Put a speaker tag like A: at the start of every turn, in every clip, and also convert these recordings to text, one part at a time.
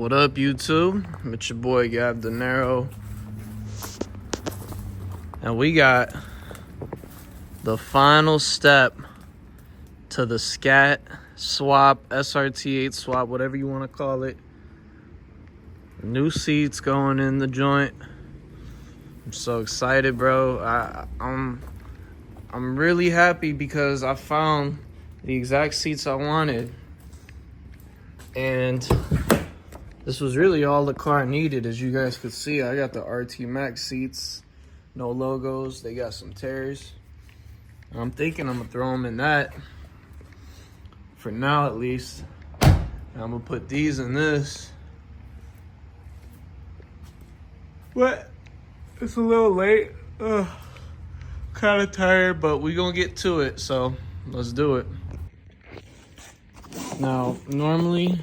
A: What up, YouTube? It's your boy Gab Dinero, and we got the final step to the Scat swap, SRT8 swap, whatever you want to call it. New seats going in the joint. I'm so excited, bro. I'm really happy because I found the exact seats I wanted, and this was really all the car needed. As you guys could see, I got the RT Max seats, no logos. They got some tears. I'm thinking I'm gonna throw them in that for now, at least. And I'm gonna put these in this. What? It's a little late. Kind of tired, but we gonna get to it. So let's do it. Now, normally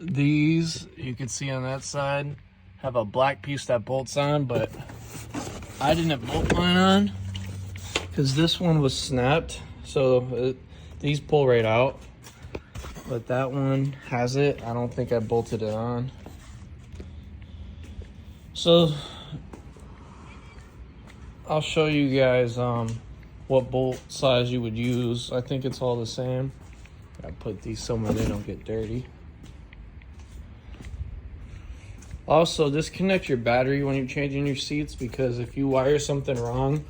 A: these, you can see on that side, have a black piece that bolts on, but I didn't bolt mine on because this one was snapped, so these pull right out, but that one has it. I don't think I bolted it on. So I'll show you guys what bolt size you would use. I think it's all the same. I put these somewhere they don't get dirty. Also, disconnect your battery when you're changing your seats, because if you wire something wrong,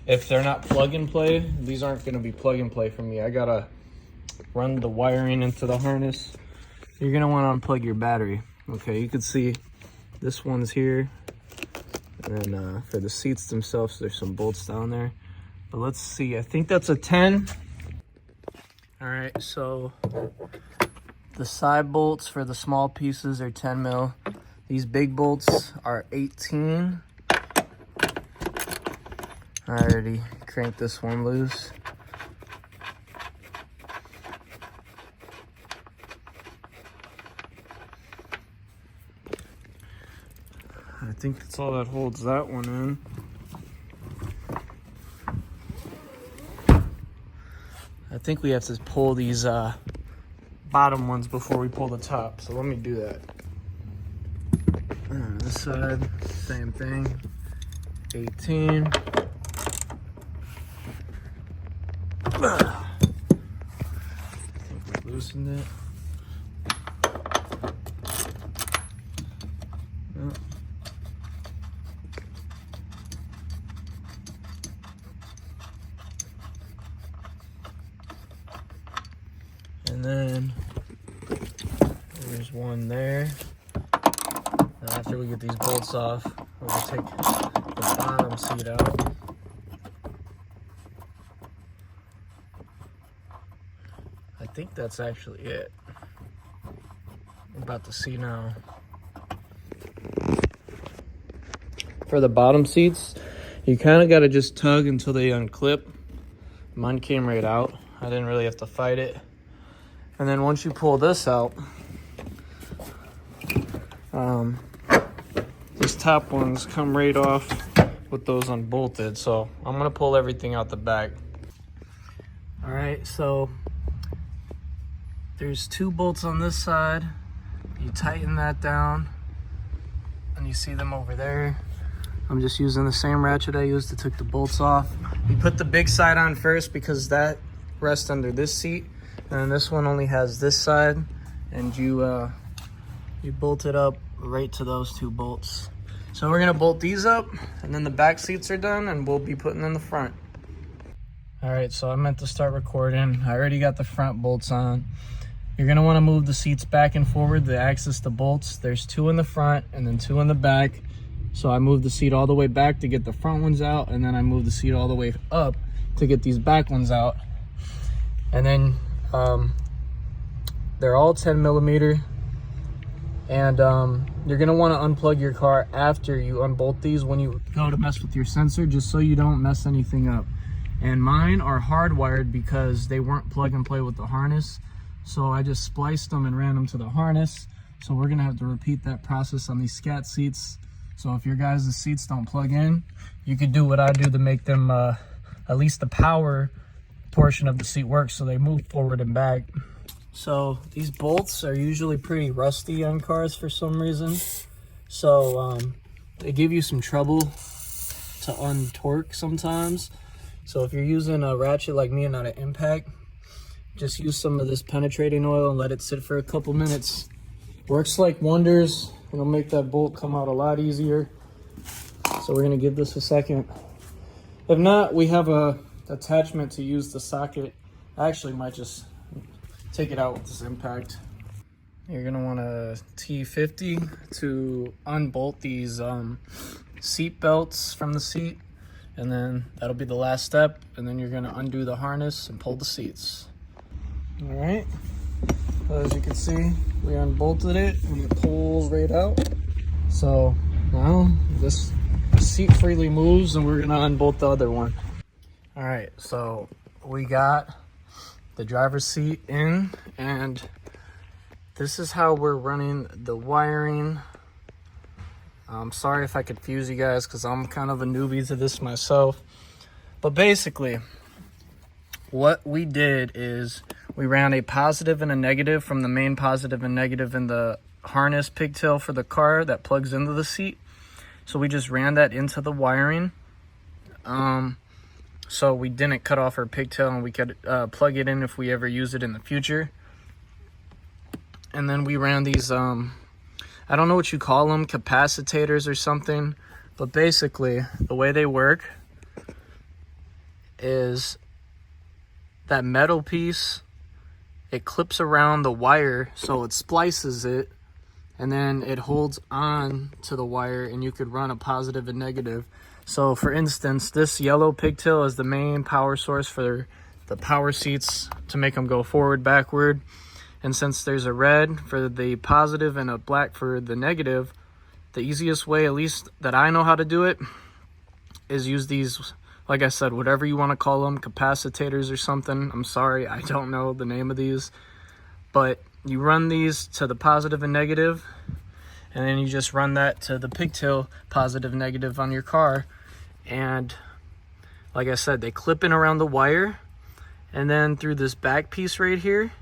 A: if they're not plug and play, these aren't going to be plug and play for me. I gotta run the wiring into the harness. You're going to want to unplug your battery. Okay, you can see this one's here, and then for the seats themselves, there's some bolts down there. But let's see, I think that's a 10. All right, so the side bolts for the small pieces are 10 mil. These big bolts are 18. I already cranked this one loose. I think that's all that holds that one in. I think we have to pull these bottom ones before we pull the top, so let me do that. On this side, same thing, 18. I think we loosened it. Yep. And then there's one there. Now after we get these bolts off, we're gonna take the bottom seat out. I think that's actually it. We're about to see now. For the bottom seats, you kind of got to just tug until they unclip. Mine came right out. I didn't really have to fight it. And then once you pull this out, these top ones come right off with those unbolted. So I'm gonna pull everything out the back. All right, so there's 2 bolts on this side. You tighten that down and you see them over there. I'm just using the same ratchet I used to take the bolts off. You put the big side on first because that rests under this seat, and then this one only has this side, and you bolt it up right to those 2 bolts. So we're gonna bolt these up, and then the back seats are done, and we'll be putting in the front. All right, so I meant to start recording. I already got the front bolts on. You're gonna wanna move the seats back and forward to access the bolts. There's 2 in the front and then 2 in the back. So I moved the seat all the way back to get the front ones out, and then I moved the seat all the way up to get these back ones out. And then they're all 10 millimeter. And you're gonna wanna unplug your car after you unbolt these when you go to mess with your sensor, just so you don't mess anything up. And mine are hardwired because they weren't plug and play with the harness. So I just spliced them and ran them to the harness. So we're gonna have to repeat that process on these Scat seats. So if your guys' seats don't plug in, you could do what I do to make them at least the power portion of the seat work so they move forward and back. So these bolts are usually pretty rusty on cars for some reason. So they give you some trouble to untorque sometimes. So if you're using a ratchet like me and not an impact, just use some of this penetrating oil and let it sit for a couple minutes. Works like wonders. It'll make that bolt come out a lot easier. So we're gonna give this a second. If not, we have a attachment to use the socket. I actually might just take it out with this impact. You're gonna want a T50 to unbolt these seat belts from the seat, and then that'll be the last step, and then you're gonna undo the harness and pull the seats. All right, as you can see, we unbolted it and it pulls right out. So now this seat freely moves and we're gonna unbolt the other one. All right, so we got the driver's seat in, and this is how we're running the wiring. I'm sorry if I confuse you guys because I'm kind of a newbie to this myself. But basically, what we did is we ran a positive and a negative from the main positive and negative in the harness pigtail for the car that plugs into the seat. So we just ran that into the wiring. So we didn't cut off our pigtail, and we could plug it in if we ever use it in the future. And then we ran these, I don't know what you call them, capacitors or something, but basically the way they work is that metal piece, it clips around the wire, so it splices it, and then it holds on to the wire, and you could run a positive and negative. So for instance, this yellow pigtail is the main power source for the power seats to make them go forward, backward. And since there's a red for the positive and a black for the negative, the easiest way, at least that I know how to do it, is use these, like I said, whatever you want to call them, capacitors or something. I'm sorry, I don't know the name of these. But you run these to the positive and negative, and then you just run that to the pigtail positive, negative on your car. And like I said, they clip in around the wire, and then through this back piece right here,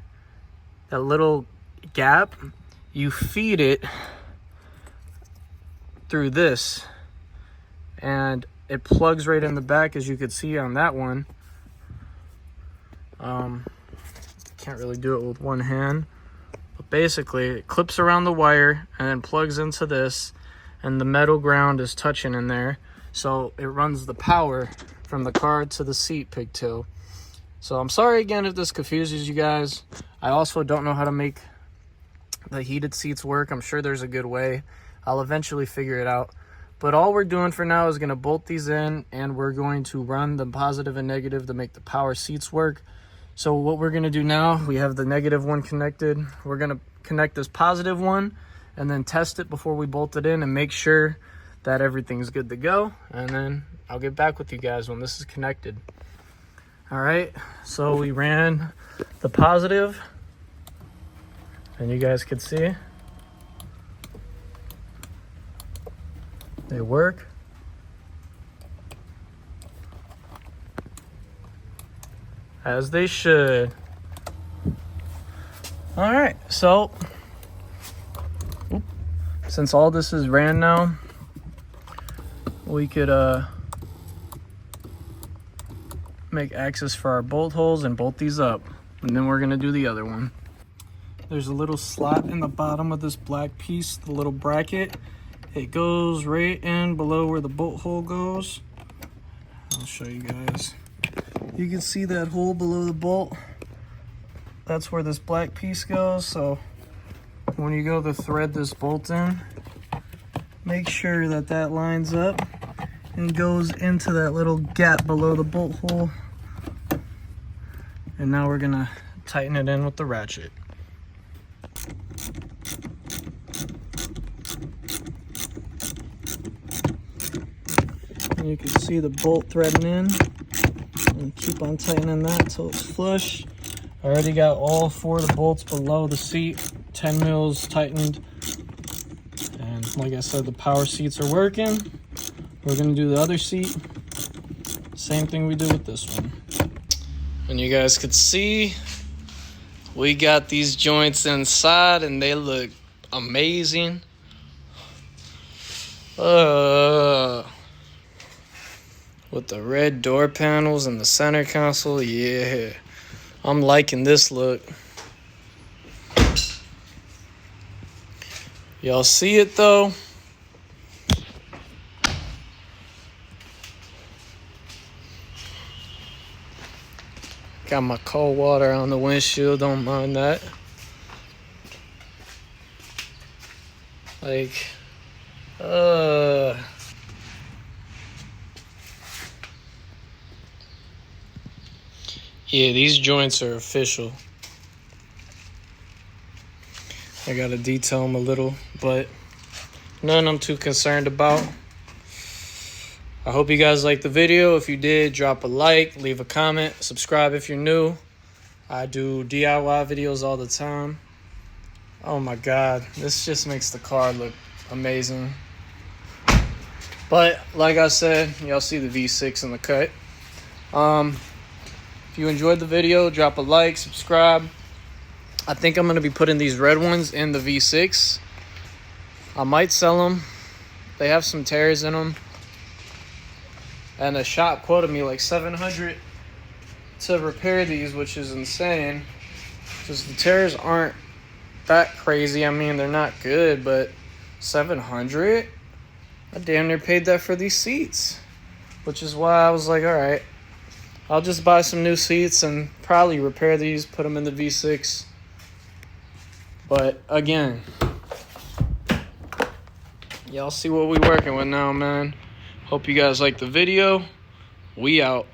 A: that little gap, you feed it through this, and it plugs right in the back, as you could see on that one. Can't really do it with one hand, but basically it clips around the wire and then plugs into this, and the metal ground is touching in there, so it runs the power from the car to the seat pigtail. So I'm sorry again if this confuses you guys. I also don't know how to make the heated seats work. I'm sure there's a good way. I'll eventually figure it out. But all we're doing for now is going to bolt these in, and we're going to run the positive and negative to make the power seats work. So what we're going to do now, we have the negative one connected. We're going to connect this positive one and then test it before we bolt it in and make sure that everything's good to go. And then I'll get back with you guys when this is connected. All right, so we ran the positive, and you guys could see they work. As they should. All right, so since all this is ran now, we could make access for our bolt holes and bolt these up, and then we're gonna do the other one. There's a little slot in the bottom of this black piece, the little bracket. It goes right in below where the bolt hole goes. I'll show you guys. You can see that hole below the bolt. That's where this black piece goes. So when you go to thread this bolt in, make sure that that lines up and goes into that little gap below the bolt hole. And now we're gonna tighten it in with the ratchet. And you can see the bolt threading in, and keep on tightening that till it's flush. I already got all 4 of the bolts below the seat, 10 mils tightened. And like I said, the power seats are working. We're gonna do the other seat. Same thing we did with this one. And you guys could see We got these joints inside and they look amazing. With the red door panels and the center console, yeah. I'm liking this look. Y'all see it though? Got my cold water on the windshield, don't mind that. Like, yeah, these joints are official. I gotta detail them a little, but none I'm too concerned about. I hope you guys liked the video. If you did, drop a like, leave a comment, subscribe if you're new. I do DIY videos all the time. Oh my God, this just makes the car look amazing. But like I said, y'all see the V6 in the cut. If you enjoyed the video, drop a like, subscribe. I think I'm gonna be putting these red ones in the V6. I might sell them. They have some tears in them. And the shop quoted me like $700 to repair these, which is insane. Because the tears aren't that crazy. I mean, they're not good, but $700? I damn near paid that for these seats. Which is why I was like, alright, I'll just buy some new seats and probably repair these, put them in the V6. But again, y'all see what we working with now, man. Hope you guys like the video. We out.